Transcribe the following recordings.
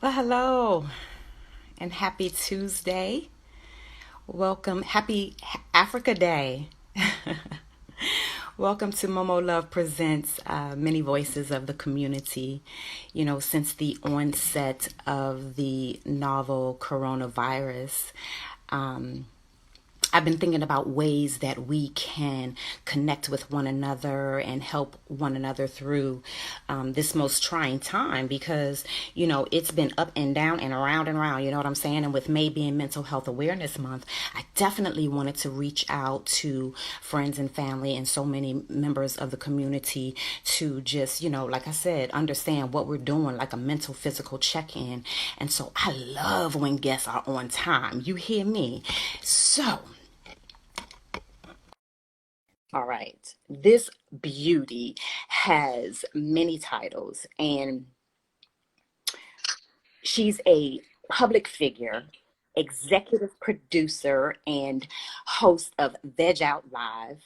Well, hello and happy Tuesday. Welcome. Happy Africa Day. Welcome to Momo Love Presents many voices of the community. You know, since the onset of the novel coronavirus, um, I've been thinking about ways that we can connect with one another and help one another through this most trying time because, you know, it's been up and down and around, you know what I'm saying? And with May being Mental Health Awareness Month, I definitely wanted to reach out to friends and family and so many members of the community to just, you know, like I said, understand what we're doing, like a mental, physical check in. And so I love when guests are on time. You hear me? So, all right. This beauty has many titles, and she's a public figure, executive producer, and host of Veg Out Live,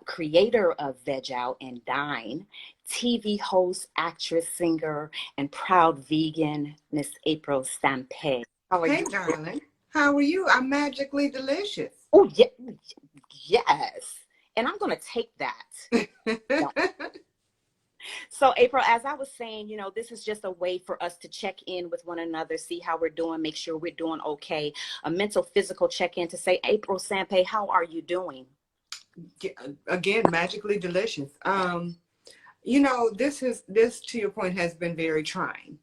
creator of Veg Out and Dine, TV host, actress, singer, and proud vegan, Miss April Sampe. How are Hey, you? darling. How are you? I'm magically delicious. Oh, yeah, yes. And I'm going to take that. So, April, as I was saying, you know, this is just a way for us to check in with one another, see how we're doing, make sure we're doing okay. A mental, physical check in to say, April Sampe, how are you doing? Again, magically delicious. This to your point has been very trying.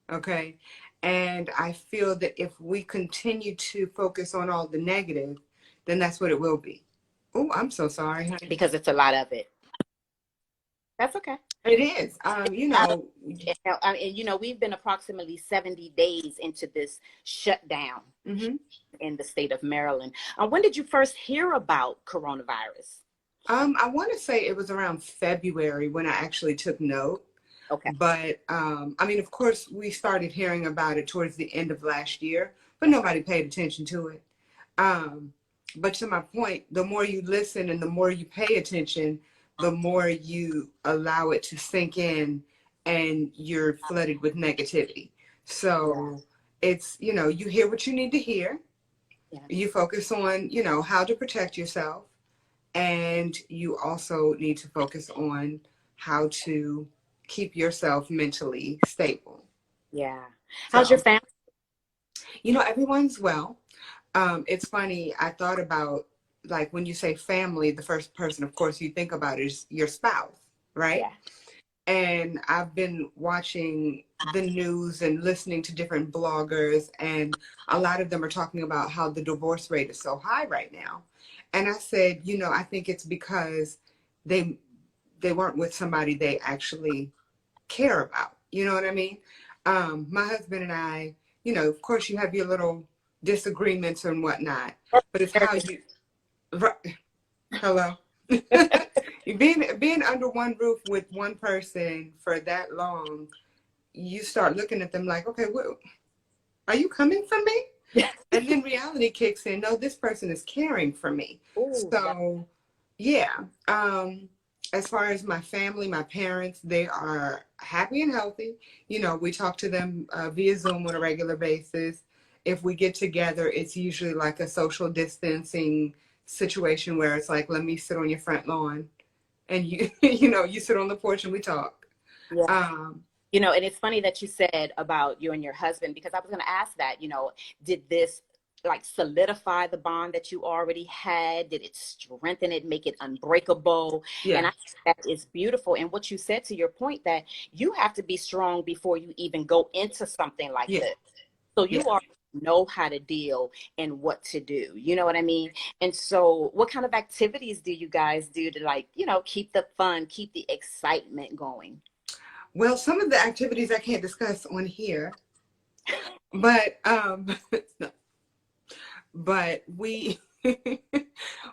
Okay. And I feel that if we continue to focus on all the negative, then that's what it will be. Oh, I'm so sorry, honey. Because it's a lot of it. That's okay. It is. You know, we've been approximately 70 days into this shutdown hmm in the state of Maryland. When did you first hear about coronavirus? I want to say it was around February when I actually took note. Okay. But I mean, of course, we started hearing about it towards the end of last year, but nobody paid attention to it. Um, but to my point, the more you listen and the more you pay attention, the more you allow it to sink in and you're flooded with negativity. Yeah. So it's, you hear what you need to hear. Yeah. You focus on, how to protect yourself. And you also need to focus on how to keep yourself mentally stable. Yeah. How's your So, family? everyone's well. It's funny, I thought about, like, when you say family, the first person, of course, you think about is your spouse, right? Yeah. And I've been watching the news and listening to different bloggers, and a lot of them are talking about how the divorce rate is so high right now. And I said, I think it's because they they weren't with somebody they actually care about. You know what I mean? My husband and I, of course, you have your little disagreements and whatnot, but it's how you. Right, hello. Being under one roof with one person for that long, you start looking at them like, okay, are you coming for me? And then reality kicks in. No, this person is caring for me. Oh, yeah. So, yeah. As far as my family, my parents, they are happy and healthy. We talk to them via Zoom on a regular basis. If we get together, it's usually like a social distancing situation where it's like, let me sit on your front lawn and you, you sit on the porch and we talk. Yeah. Um, You know, and it's funny that you said about you and your husband, because I was going to ask that, you know, did this like solidify the bond that you already had? Did it strengthen it, make it unbreakable? And yeah, I think that is beautiful. And what you said, to your point, that you have to be strong before you even go into something like yeah, this. So yeah. you already know how to deal and what to do. You know what I mean? And so what kind of activities do you guys do to, like, you know, keep the fun, keep the excitement going? Well, some of the activities I can't discuss on here, but but we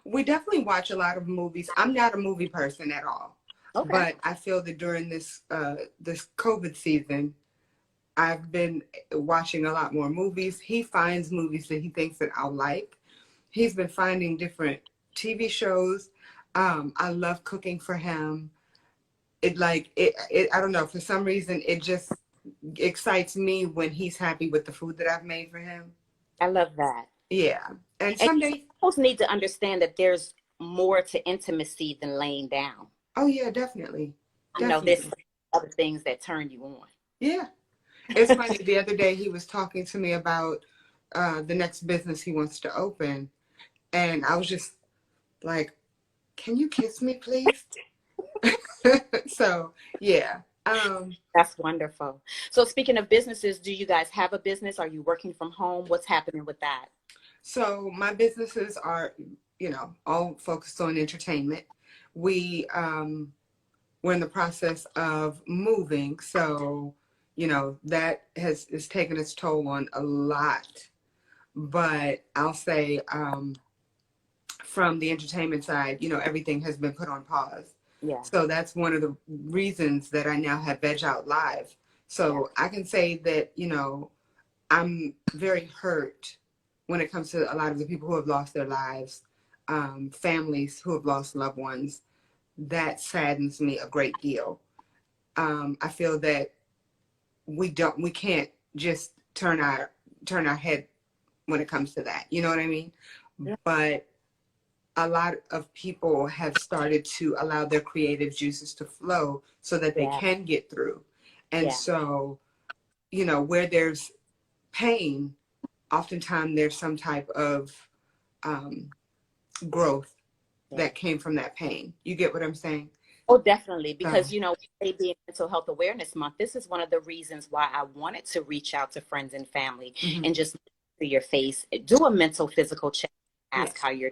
we definitely watch a lot of movies. I'm not a movie person at all, Okay. but I feel that during this COVID season, I've been watching a lot more movies. He finds movies that he thinks that I'll like. He's been finding different TV shows. I love cooking for him. I don't know, for some reason it just excites me when he's happy with the food that I've made for him. I love that. Yeah. And And someday, couples need to understand that there's more to intimacy than laying down. oh yeah, definitely. I know there's Definitely. other things that turn you on. Yeah. It's funny. The other day he was talking to me about the next business he wants to open. And I was just like, can you kiss me, please? So, yeah. That's wonderful. So speaking of businesses, do you guys have a business? Are you working from home? What's happening with that? So my businesses are, all focused on entertainment. We're in the process of moving, so that is taking its toll on a lot. But I'll say, from the entertainment side, everything has been put on pause. Yeah, So that's one of the reasons that I now have Veg Out Live. yeah, So I can say that, I'm very hurt when it comes to a lot of the people who have lost their lives, families who have lost loved ones. That saddens me a great deal. I feel that we can't just turn our head when it comes to that. You know what I mean? yeah, But a lot of people have started to allow their creative juices to flow so that they yeah, can get through. And yeah, so, where there's pain, oftentimes there's some type of um, growth yeah. that came from that pain. You get what I'm saying? Oh, definitely. Because, So, they being Mental Health Awareness Month, this is one of the reasons why I wanted to reach out to friends and family mhm. and just to your face, do a mental physical check, ask Yes. how you're,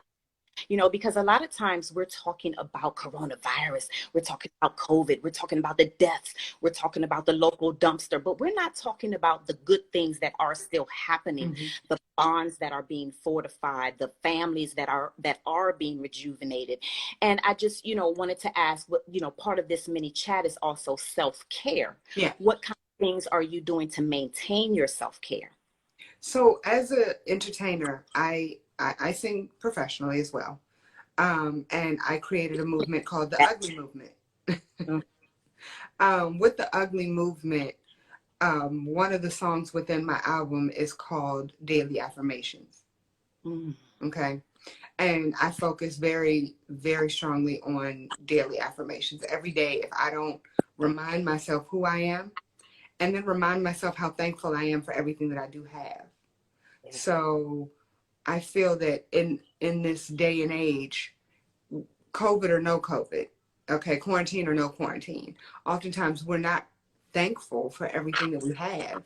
because a lot of times we're talking about coronavirus, we're talking about COVID, we're talking about the deaths, we're talking about the local dumpster, but we're not talking about the good things that are still happening, Mhm. the bonds that are being fortified, the families that are being rejuvenated. And I just, wanted to ask what, part of this mini chat is also self-care. Yeah. What kind of things are you doing to maintain your self-care? So as an entertainer, I sing professionally as well. And I created a movement called the Ugly Movement. With the Ugly Movement, one of the songs within my album is called Daily Affirmations. Mm, Okay. And I focus very, very strongly on daily affirmations. Every day, if I don't remind myself who I am, and then remind myself how thankful I am for everything that I do have. yeah. So I feel that in this day and age, COVID or no COVID, okay, quarantine or no quarantine, oftentimes we're not thankful for everything that we have.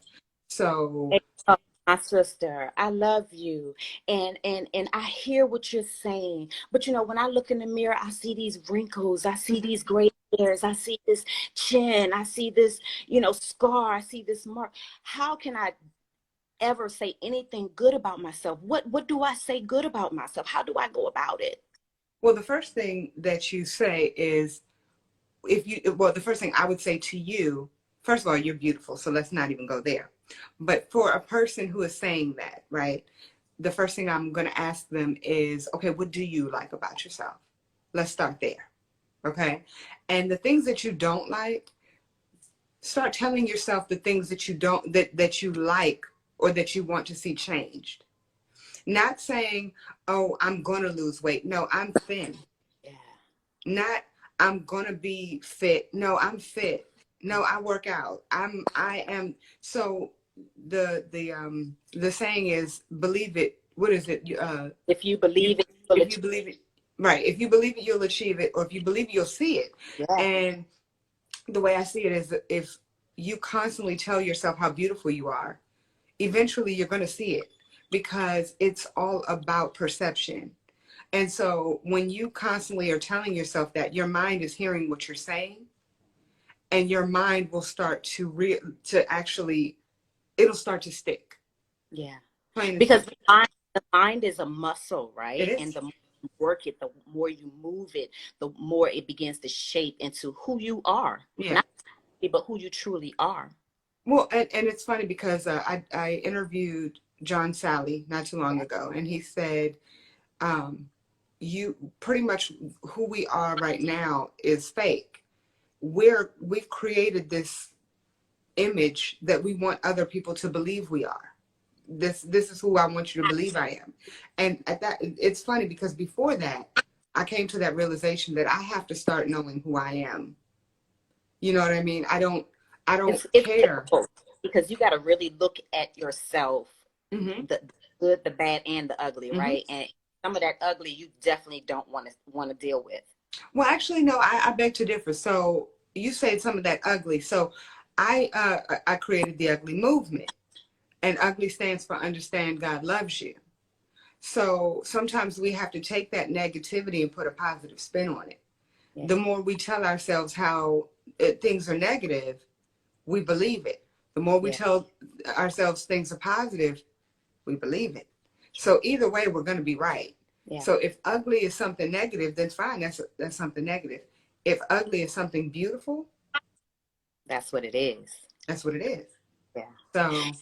So, Oh, my sister, I love you. And I hear what you're saying. But when I look in the mirror, I see these wrinkles, I see these gray hairs, I see this chin, I see this, scar, I see this mark. How can I ever say anything good about myself? What do I say good about myself? How do I go about it? well, the first thing that you say is, the first thing I would say to you, first of all, you're beautiful, so let's not even go there. But for a person who is saying that, right, the first thing I'm going to ask them is, okay, what do you like about yourself? Let's start there. Okay. And the things that you don't like, start telling yourself the things that you don't, that you like or that you want to see changed. Not saying, oh, I'm going to lose weight. No, I'm thin. Yeah. Not, I'm gonna be fit. No, I'm fit. No, I work out. I am. So the saying is, believe it. What is it? If you You, believe it, you will if you achieve. believe it, right? If you believe it, you'll achieve it. Or if you believe it, you'll see it. Yeah. And the way I see it is that if you constantly tell yourself how beautiful you are, eventually you're gonna see it, because it's all about perception. And so when you constantly are telling yourself that, your mind is hearing what you're saying, and your mind will start to actually, it'll start to stick. Yeah. Plain and Because simple. the mind is a muscle, It right? And is. the more you work it, the more you move it, the more it begins to shape into who you are. Yeah. Not but who you truly are. Well, and it's funny because I interviewed John Sally not too long ago, and he said, um, you pretty much who we are right now is fake. We've created this image that we want other people to believe we are. This is who I want you to believe I am. And at that, it's funny because before that, I came to that realization that I have to start knowing who I am. You know what I mean? I don't It's care. difficult because you got to really look at yourself, Hmm. the good, the bad, and the ugly, Hmm. right? And some of that ugly you definitely don't want to deal with. Well, actually, no, I beg to differ. So you said some of that ugly. So I created the ugly movement, and ugly stands for understand God loves you. So sometimes we have to take that negativity and put a positive spin on it. Yeah. The more we tell ourselves how things are negative, we believe it. The more we Yeah. tell ourselves things are positive, we believe it. So either way, we're going to be right. Yeah. So if ugly is something negative, then fine, that's something negative. If ugly is something beautiful, That's what it is. that's what it is. Yeah. So,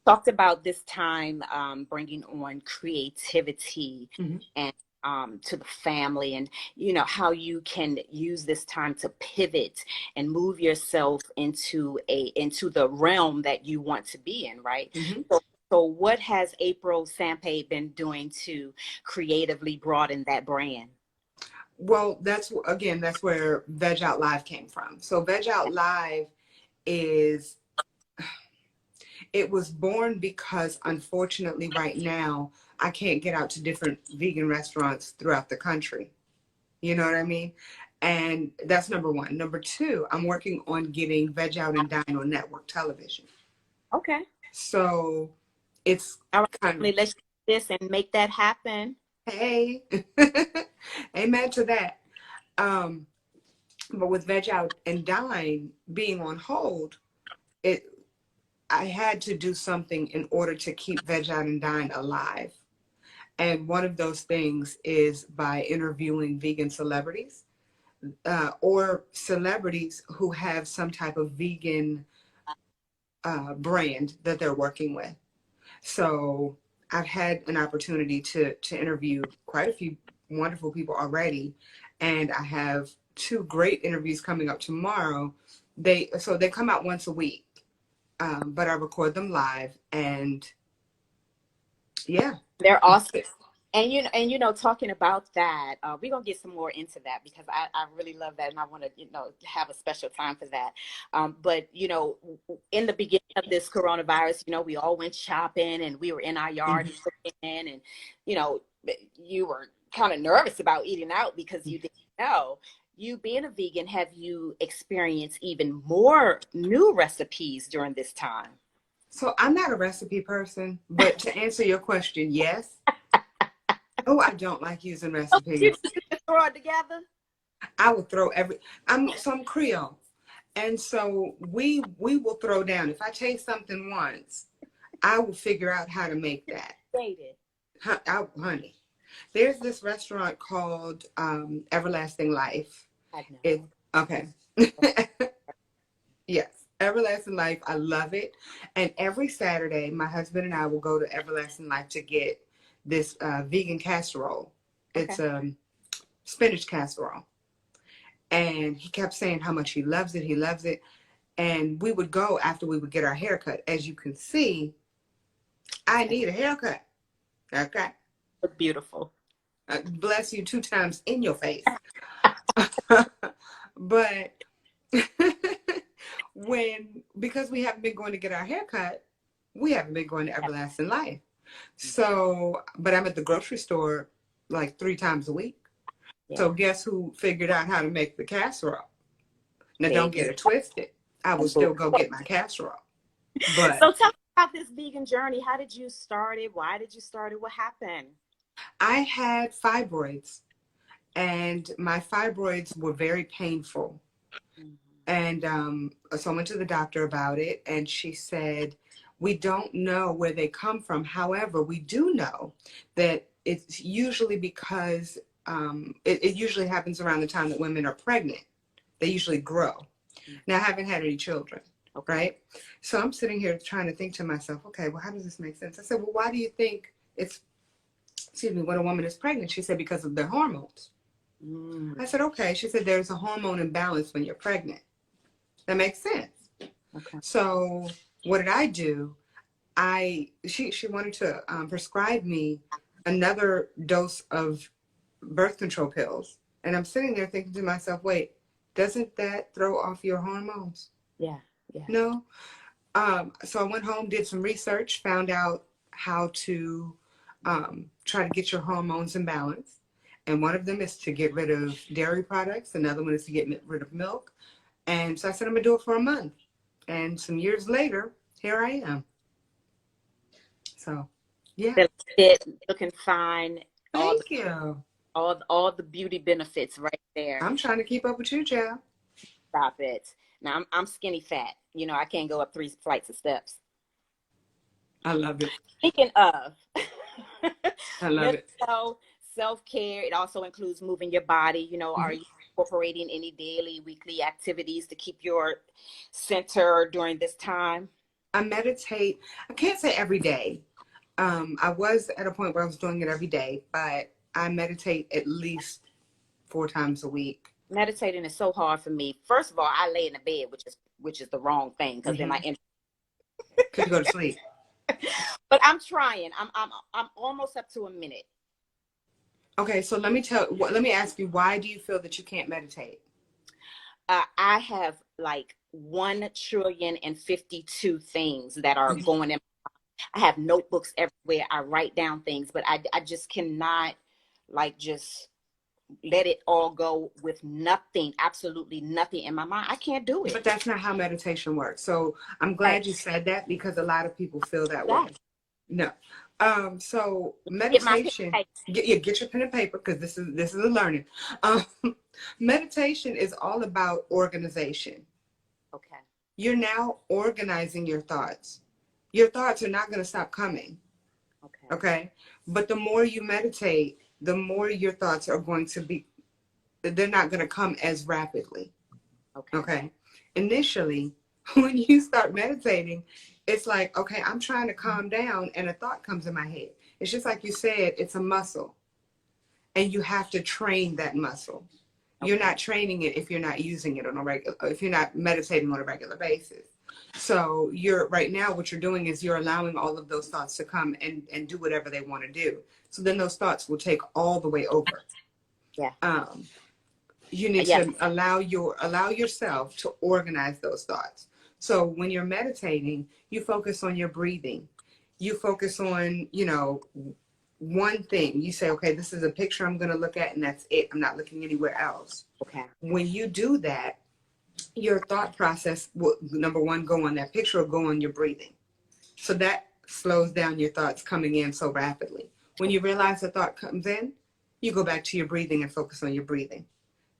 Talked about this time bringing on creativity mhm. and to the family, and how you can use this time to pivot and move yourself into the realm that you want to be in, right? Mhm. So what has April Sampe been doing to creatively broaden that brand? Well, that's where Veg Out Live came from. So Veg Out Live is it was born because unfortunately right now I can't get out to different vegan restaurants throughout the country. You know what I mean? And that's number one. Number two, I'm working on getting Veg Out and Dine on network television. Okay. So it's All right, kind of, let's do this and make that happen. hey, amen to that. Um, but with Veg Out and Dine being on hold, it I had to do something in order to keep Veg Out and Dine alive. And one of those things is by interviewing vegan celebrities or celebrities who have some type of vegan brand that they're working with. So I've had an opportunity to interview quite a few wonderful people already, and I have two great interviews coming up tomorrow. They come out once a week, but I record them live, and yeah. They're awesome. And talking about that, we're gonna get some more into that because I really love that and I want to have a special time for that. But in the beginning of this coronavirus, we all went shopping and we were in our yard Mhm. and cooking, and you know you were kind of nervous about eating out because you didn't know. You being a vegan, have you experienced even more new recipes during this time? So I'm not a recipe person, but to answer your question, yes. Oh, I don't like using Oh, you recipes. just throw it together. I will throw I'm Creole. And so we will throw down. If I taste something once, I will figure out how to make that. Dated. Honey, there's this restaurant called Everlasting Life. I It know. okay. Yes, Everlasting Life. I love it. And every Saturday, my husband and I will go to Everlasting Life to get this vegan casserole. It's Okay. spinach casserole. And he kept saying how much he loves it. He loves it. And we would go after we would get our haircut. As you can see, I need a haircut. Okay. Look beautiful. Bless you 2 times in your face. But because we haven't been going to get our haircut, we haven't been going to Everlasting Life. So, but I'm at the grocery store like 3 times a week. Yeah. So guess who figured out how to make the casserole? Now don't Baby. get it twisted. I will still go get my casserole. But So tell me about this vegan journey. How did you start it? Why did you start it? What happened? I had fibroids, and my fibroids were very painful. Mhm. And so I went to the doctor about it, and she said, we don't know where they come from. However, we do know that it's usually because it usually happens around the time that women are pregnant. They usually grow. Now, I haven't had any children, Okay. right? So I'm sitting here trying to think to myself, okay, well, how does this make sense? I said, well, why do you think when a woman is pregnant? She said, because of their hormones. I said, okay. She said, there's a hormone imbalance when you're pregnant. That makes sense. Okay. So what did I do? She wanted to prescribe me another dose of birth control pills. And I'm sitting there thinking to myself, wait, doesn't that throw off your hormones? Yeah. Yeah. No. So I went home, did some research, found out how to try to get your hormones in balance. And one of them is to get rid of dairy products. Another one is to get rid of milk. And so I said, I'm going to do it for a month. And some years later, here I am. So, yeah. Feel fit, looking fine, all the Thank you. all the beauty benefits right there. I'm trying to keep up with you, child. Stop it. Now I'm skinny fat. You know, I can't go up 3 flights of steps. I love it. Speaking of I love it. mental self-care, it also includes moving your body. You know, are Mhm. you incorporating any daily, weekly activities to keep your center during this time? I meditate. I can't say every day. I was at a point where I was doing it every day, but I meditate at least 4 times a week. Meditating is so hard for me. First of all, I lay in the bed, which is the wrong thing because then Because you go to sleep. but I'm trying. I'm almost up to a minute. Okay, so let me ask you, why do you feel that you can't meditate? I have like 1,052,000,000,000 things that are going in. I have notebooks everywhere. I write down things, but I just cannot like just let it all go with nothing, absolutely nothing in my mind. I can't do it. But that's not how meditation works. So I'm glad Right. you said that because a lot of people feel that way. Yes. No. So Get my pen meditation, and get your pen and paper because this is a learning. Um, meditation is all about organization. okay. You're now organizing your thoughts. Your thoughts are not going to stop coming. Okay. Okay. But the more you meditate, the more your thoughts are going to be, they're not going to come as rapidly. Okay. Okay. Initially, when you start meditating, it's like, okay, I'm trying to calm down and a thought comes in my head. It's just like you said, it's a muscle and you have to train that muscle. You're not training it if you're not using it on a regular, if you're not meditating on a regular basis. So you're right now, what you're doing is you're allowing all of those thoughts to come and do whatever they want to do. So then those thoughts will take all the way over. Yeah. You need Yes. to allow yourself to organize those thoughts. So when you're meditating, you focus on your breathing. You focus on, one thing. You say, okay, this is a picture I'm going to look at and that's it. I'm not looking anywhere else. Okay. When you do that, your thought process will, number one, go on that picture or go on your breathing. So that slows down your thoughts coming in so rapidly. When you realize the thought comes in, you go back to your breathing and focus on your breathing.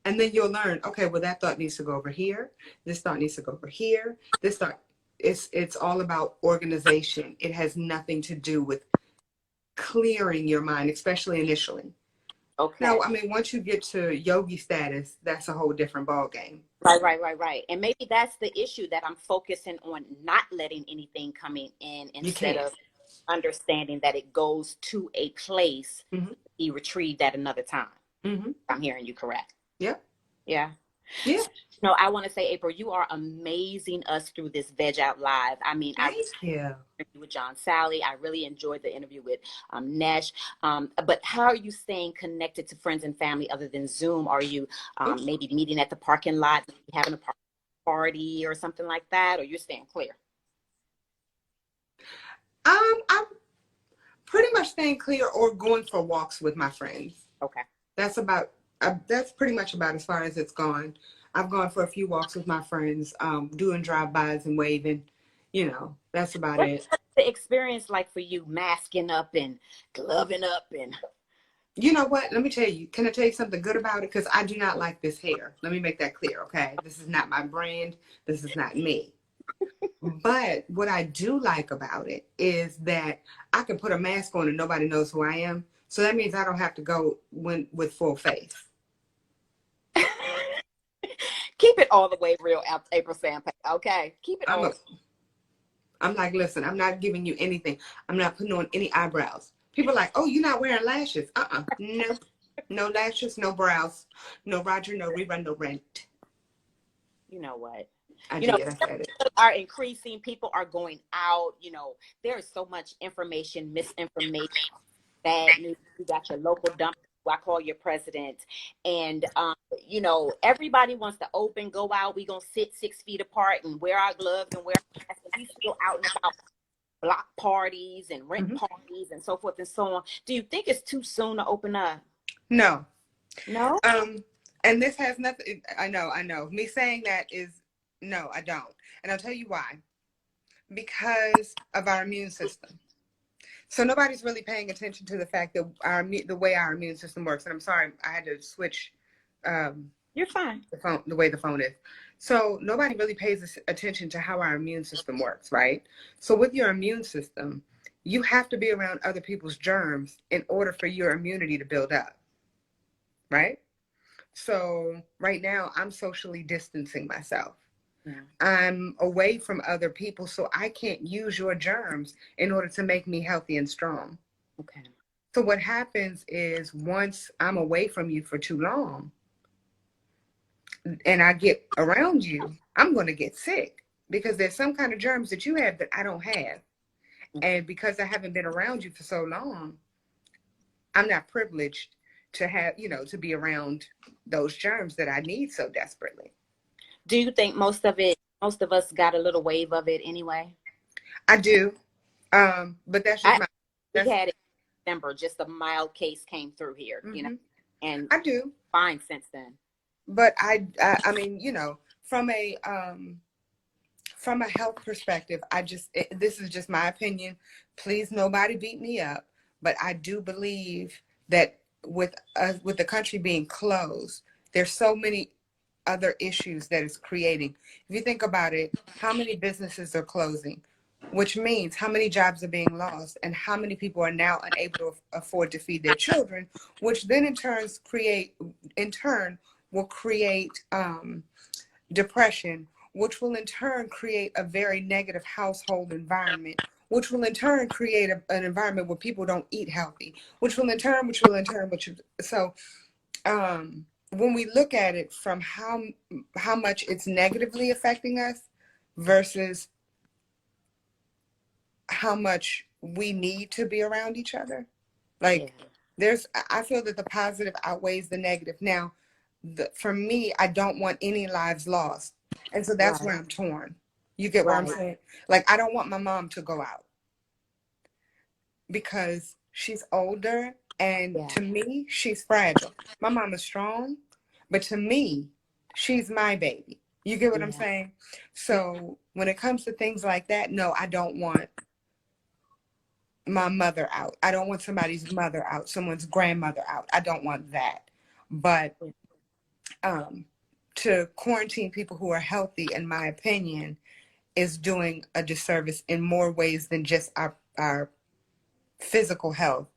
And then you'll learn, okay, well, that thought needs to go over here. This thought needs to go over here. This thought, it's all about organization. It has nothing to do with clearing your mind, especially initially. Okay. Now, I mean, once you get to yogi status, that's a whole different ball game. Right. And maybe that's the issue, that I'm focusing on not letting anything coming in instead of understanding that it goes to a place Mm-hmm. to be retrieved at another time. Mm-hmm. I'm hearing you correct. Yep. Yeah. Yeah. No, I want to say, April, you are amazing us through this Veg Out Live. I mean, Thank you. interview with John Sally. I really enjoyed the interview with Nesh. But how are you staying connected to friends and family other than Zoom? Are you maybe meeting at the parking lot, having a party or something like that, or you're staying clear? I'm pretty much staying clear or going for walks with my friends. Okay. That's pretty much about as far as it's gone. I've gone for a few walks with my friends, doing drive-bys and waving. That's about it. What's the experience like for you, masking up and gloving up and? You know what? Let me tell you. Can I tell you something good about it? Because I do not like this hair. Let me make that clear, okay? This is not my brand. This is not me. But what I do like about it is that I can put a mask on and nobody knows who I am. So that means I don't have to go with full face. Keep it all the way real, April Sampa. Okay, keep it all. I'm like, listen, I'm not giving you anything. I'm not putting on any eyebrows. People are like, oh, you're not wearing lashes. No. No lashes, no brows. No Roger, no rerun, no rent. You know what? I You know, did. I said it. are increasing. People are going out. You know, there is so much information, misinformation, bad news. You got your local dump, who I call your president, and you know, everybody wants to open, go out. We gonna sit 6 feet apart and wear our gloves and wear our masks, and we still out and about, block parties and rent Hmm. parties and so forth and so on. Do you think it's too soon to open up? No. No. And this has nothing. I know. I know. Me saying that is no. I don't. And I'll tell you why. Because of our immune system. So nobody's really paying attention to the fact that the way our immune system works. And I'm sorry, I had to switch You're fine. the way the phone is. So nobody really pays attention to how our immune system works, right? So with your immune system, you have to be around other people's germs in order for your immunity to build up, right? So right now, I'm socially distancing myself. Yeah. I'm away from other people, so I can't use your germs in order to make me healthy and strong. Okay. So what happens is once I'm away from you for too long and I get around you, I'm going to get sick because there's some kind of germs that you have that I don't have. And because I haven't been around you for so long, I'm not privileged to have, to be around those germs that I need so desperately. Do you think most of us got a little wave of it anyway? I do. But that's just I my, we that's, had it in December, just a mild case came through here, you know, mm-hmm. and I do. fine since then. But I mean, from a health perspective, this is just my opinion. Please, nobody beat me up. But I do believe that with the country being closed, there's so many other issues that it's creating. If you think about it, how many businesses are closing, which means how many jobs are being lost and how many people are now unable to afford to feed their children, which then in turn will create depression, which will in turn create a very negative household environment, which will in turn create an environment where people don't eat healthy, so when we look at it from how much it's negatively affecting us versus how much we need to be around each other, like I feel that the positive outweighs the negative. Now, for me, I don't want any lives lost. And so that's Right. where I'm torn. You get what I'm Right. saying? Like, I don't want my mom to go out because she's older. And Yeah. to me, she's fragile. My mom is strong, but to me, she's my baby. You get what I'm Yeah. saying? So when it comes to things like that, no, I don't want my mother out. I don't want somebody's mother out, someone's grandmother out. I don't want that. But to quarantine people who are healthy, in my opinion, is doing a disservice in more ways than just our physical health.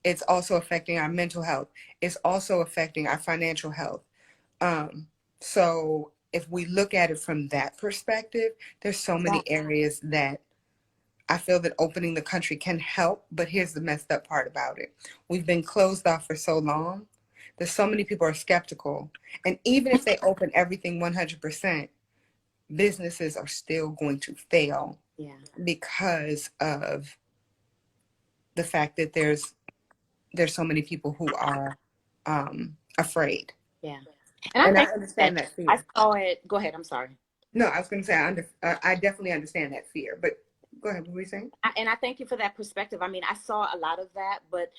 It's also affecting our mental health. It's also affecting our financial health. So if we look at it from that perspective, there's so many areas that I feel that opening the country can help. But here's the messed up part about it. We've been closed off for so long that so many people are skeptical. And even if they open everything 100%, businesses are still going to fail because of the fact that there's so many people who are afraid. Yeah. And I And I think understand that that I fear. saw it. Go ahead. I'm sorry. No, I was going to say I definitely understand that fear. But go ahead. What were you saying? And I thank you for that perspective. I mean, I saw a lot of that, but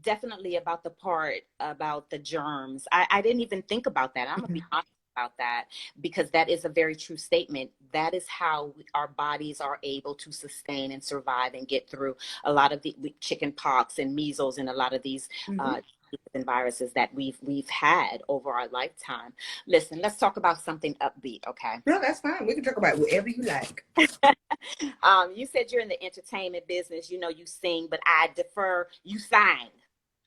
definitely about the part about the germs. I didn't even think about that. I'm gonna be honest about that because that is a very true statement. That is how our bodies are able to sustain and survive and get through a lot of the chicken pox and measles and a lot of these and viruses that we've had over our lifetime. Listen, let's talk about something upbeat, okay? No, that's fine. We can talk about whatever you like. You said you're in the entertainment business. You know, you sing, but I defer. You sang.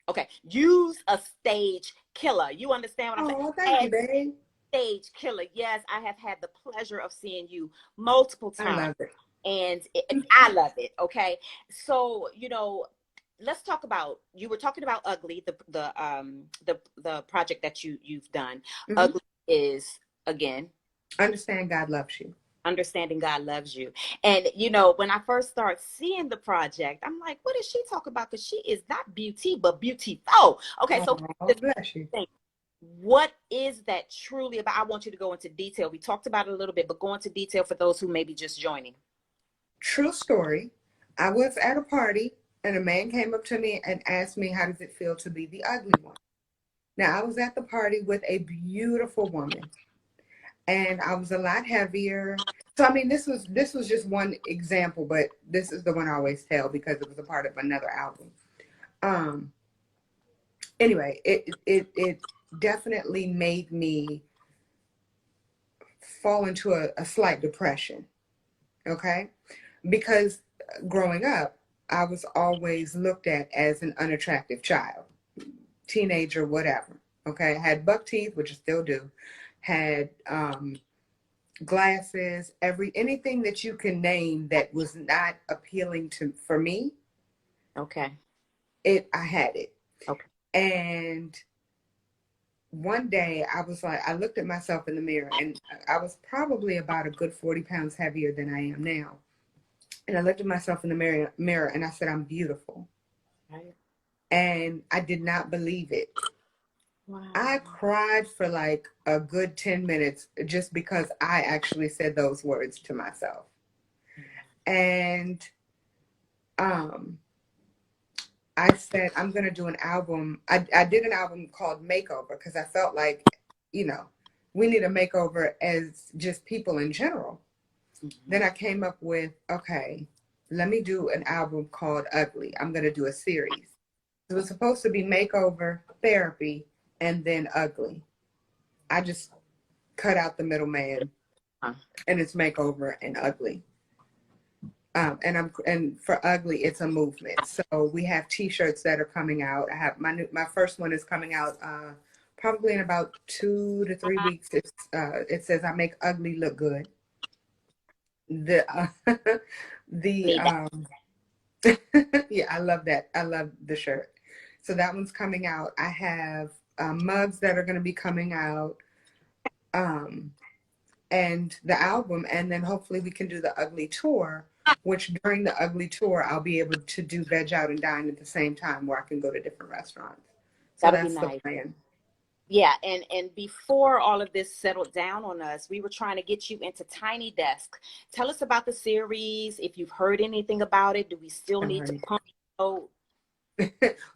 Okay. Use a stage killer. You understand what I'm saying? Oh, thank you, babe. Stage killer. Yes, I have had the pleasure of seeing you multiple I times. love it. And I love it. Okay. So, you know, let's talk about, you were talking about Ugly, the project that you've done. Ugly is, again, Understand God loves you. Understanding God loves you. And you know, when I first start seeing the project, I'm like, what is she talking about? Because she is not beauty, but beautiful. Okay, so Oh, bless you. what is that truly about? I want you to go into detail. We talked about it a little bit, but go into detail for those who may be just joining. True story. I was at a party and a man came up to me and asked me, how does it feel to be the ugly one? Now, I was at the party with a beautiful woman and I was a lot heavier. So, I mean, this was just one example, but this is the one I always tell because it was a part of another album. Um, anyway, it definitely made me fall into a slight depression. Okay. Because growing up, I was always looked at as an unattractive child, teenager, whatever. Okay. I had buck teeth, which I still do, had glasses, anything that you can name that was not appealing to for me, Okay. I had it. Okay. And one day I was like, I looked at myself in the mirror and I was probably about a good 40 pounds heavier than I am now. And I looked at myself in the mirror and I said, I'm beautiful. Right. And I did not believe it. Wow. I cried for like a good 10 minutes just because I actually said those words to myself. And I said, I'm going to do an album. I did an album called Makeover because I felt like, you know, we need a makeover as just people in general. Mm-hmm. Then I came up with, okay, let me do an album called Ugly. I'm going to do a series. It was supposed to be makeover, therapy, and then ugly. I just cut out the middleman, and it's makeover and ugly. And for ugly, it's a movement. So we have T-shirts that are coming out. I have my first one is coming out probably in about 2 to 3 weeks. It says I make ugly look good. The yeah, I love that. I love the shirt. So that one's coming out. I have mugs that are going to be coming out, and the album, and then hopefully we can do the Ugly Tour, which during the Ugly Tour, I'll be able to do Veg Out and Dine at the same time where I can go to different restaurants. So That'll be that's nice. the plan. Yeah, and before all of this settled down on us, we were trying to get you into Tiny Desk. Tell us about the series. If you've heard anything about it, do we still need to pump? So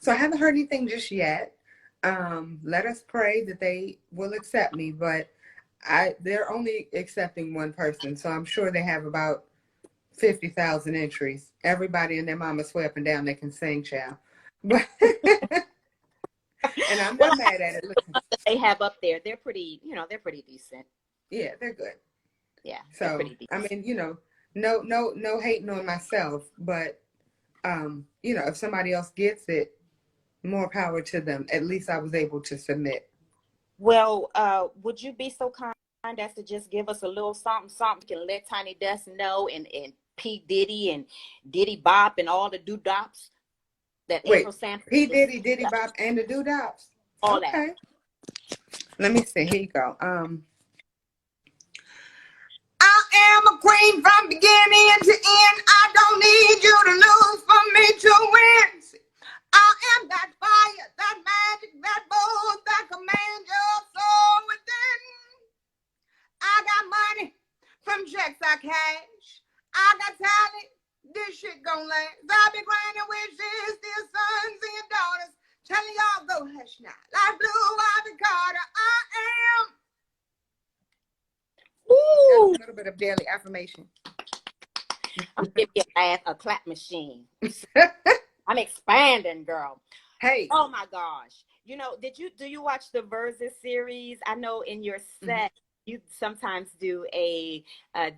I haven't heard anything just yet. Let us pray that they will accept me, but they're only accepting one person, so I'm sure they have about 50,000 entries. Everybody and their mama swear up and down they can sing, child. But and I'm not mad at it. Listen, they have up there, they're pretty, they're pretty decent. Yeah, they're good. Yeah, so they're pretty decent. I mean, no hating on myself, but if somebody else gets it, more power to them. At least I was able to submit. Well, would you be so kind as to just give us a little something can let Tiny Desk know, and P. Diddy and Diddy Bop and all the doo-dops that April sampled? P. Diddy Bop and the doo-dops. All okay. that. Let me see. Here you go. I am a queen from beginning to end. I don't need you to lose for me to win. I am that fire, that magic, that bolt that commands your soul within. I got money from checks I cash. I got talent. This shit gon' last. I be granting wishes to your sons and your daughters. Telling y'all go hush now. Like Blue Ivy Carter, I am. Ooh. That's a little bit of daily affirmation. I'm giving you a clap machine. I'm expanding, girl. Hey. Oh my gosh. Do you watch the Versus series? I know in your set, you sometimes do a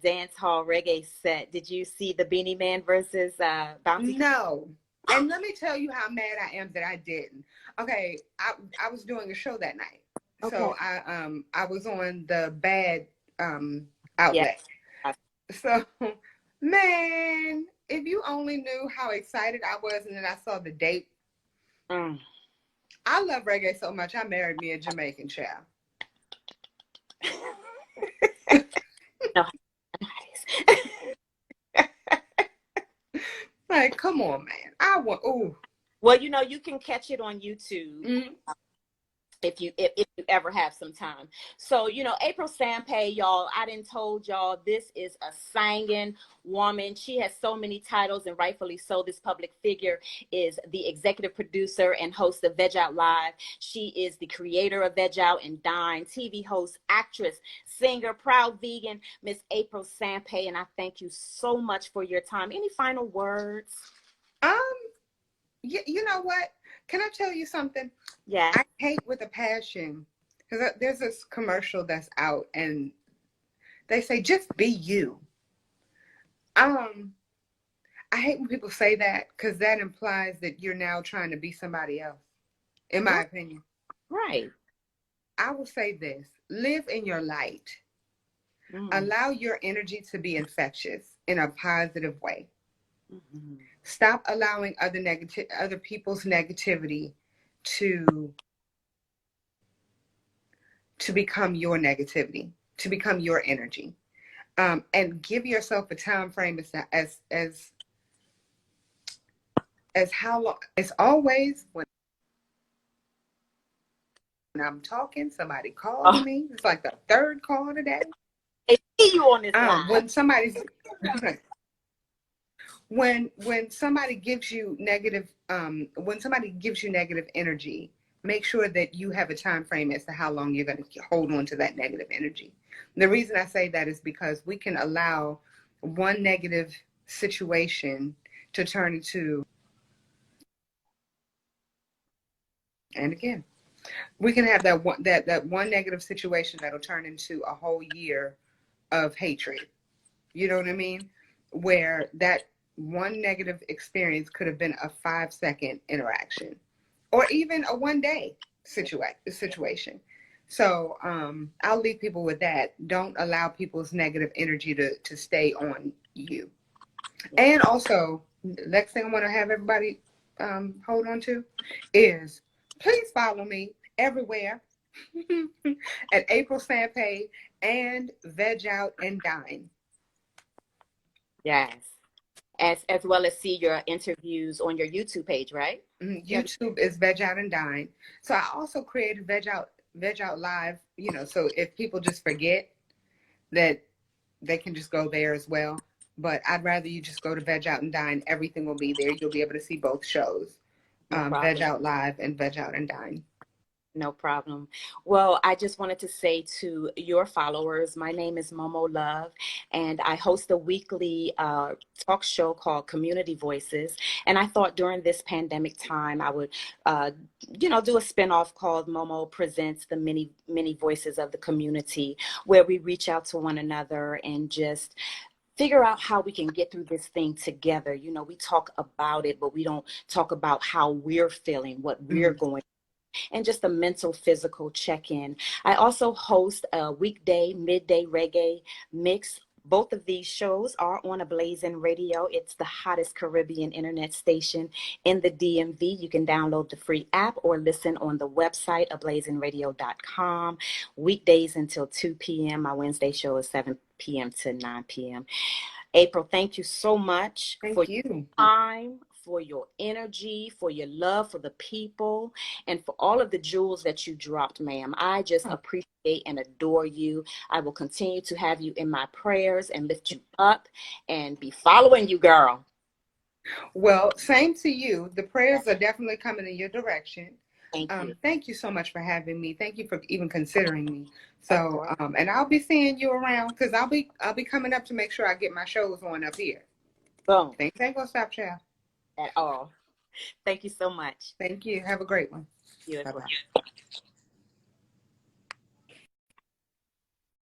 dance hall reggae set. Did you see the Beanie Man versus Bounty? No. And let me tell you how mad I am that I didn't. Okay, I was doing a show that night. Okay. So I was on the bad outlet. Yeah. So man, if you only knew how excited I was, and then I saw the date. I love reggae so much I married me a Jamaican child. No, Like, come on, man. I want. Ooh. well, you can catch it on YouTube. Mm. If you ever have some time. So, April Sampe, y'all, I done told y'all this is a singing woman. She has so many titles, and rightfully so. This public figure is the executive producer and host of Veg Out Live. She is the creator of Veg Out and Dine, TV host, actress, singer, proud vegan, Miss April Sampe. And I thank you so much for your time. Any final words? Um, you know what? Can I tell you something? Yeah. I hate with a passion because there's this commercial that's out and they say just be you. Um, I hate when people say that because that implies that you're now trying to be somebody else, in my opinion. Right. I will say this: live in your light. Mm. Allow your energy to be infectious in a positive way. Mm-hmm. Stop allowing other people's negativity to become your negativity, to become your energy. And give yourself a time frame as how long. It's always when I'm talking, somebody calling Oh, me. It's like the third call today. I see you on this line. When somebody's when somebody gives you negative energy, make sure that you have a time frame as to how long you're going to hold on to that negative energy. The reason I say that is because we can allow one negative situation to turn into, and again, we can have that one negative situation that'll turn into a whole year of hatred. You know what I mean? Where that one negative experience could have been a 5-second interaction or even a 1 day situation. So I'll leave people with that. Don't allow people's negative energy to stay on you. Yeah. And also, next thing I want to have everybody hold on to is please follow me everywhere at April Sampe and Veg Out and Dine. Yes. As well as see your interviews on your YouTube page, right? YouTube is Veg Out and Dine. So I also created Veg Out Live, so if people just forget that they can just go there as well. But I'd rather you just go to Veg Out and Dine. Everything will be there. You'll be able to see both shows, No Veg problem. Out Live and Veg Out and Dine. No problem. Well, I just wanted to say to your followers, my name is Momo Love, and I host a weekly talk show called Community Voices. And I thought during this pandemic time, I would, do a spinoff called Momo Presents the Many Voices of the Community, where we reach out to one another and just figure out how we can get through this thing together. We talk about it, but we don't talk about how we're feeling, what we're going, and just a mental, physical check-in. I also host a weekday, midday reggae mix. Both of these shows are on Ablazing Radio. It's the hottest Caribbean internet station in the DMV. You can download the free app or listen on the website, ablazingradio.com. Weekdays until 2 p.m. My Wednesday show is 7 p.m. to 9 p.m. April, thank you so much for Thank you. your time, for your energy, for your love for the people, and for all of the jewels that you dropped, ma'am. I just appreciate and adore you. I will continue to have you in my prayers and lift you up and be following you, girl. Well, same to you. The prayers are definitely coming in your direction. Thank you. Thank you so much for having me. Thank you for even considering me. So, and I'll be seeing you around because I'll be coming up to make sure I get my shows on up here. Boom. Things ain't gonna stop, child. At all. Thank you so much. Thank you. Have a great one. You as Bye-bye. well.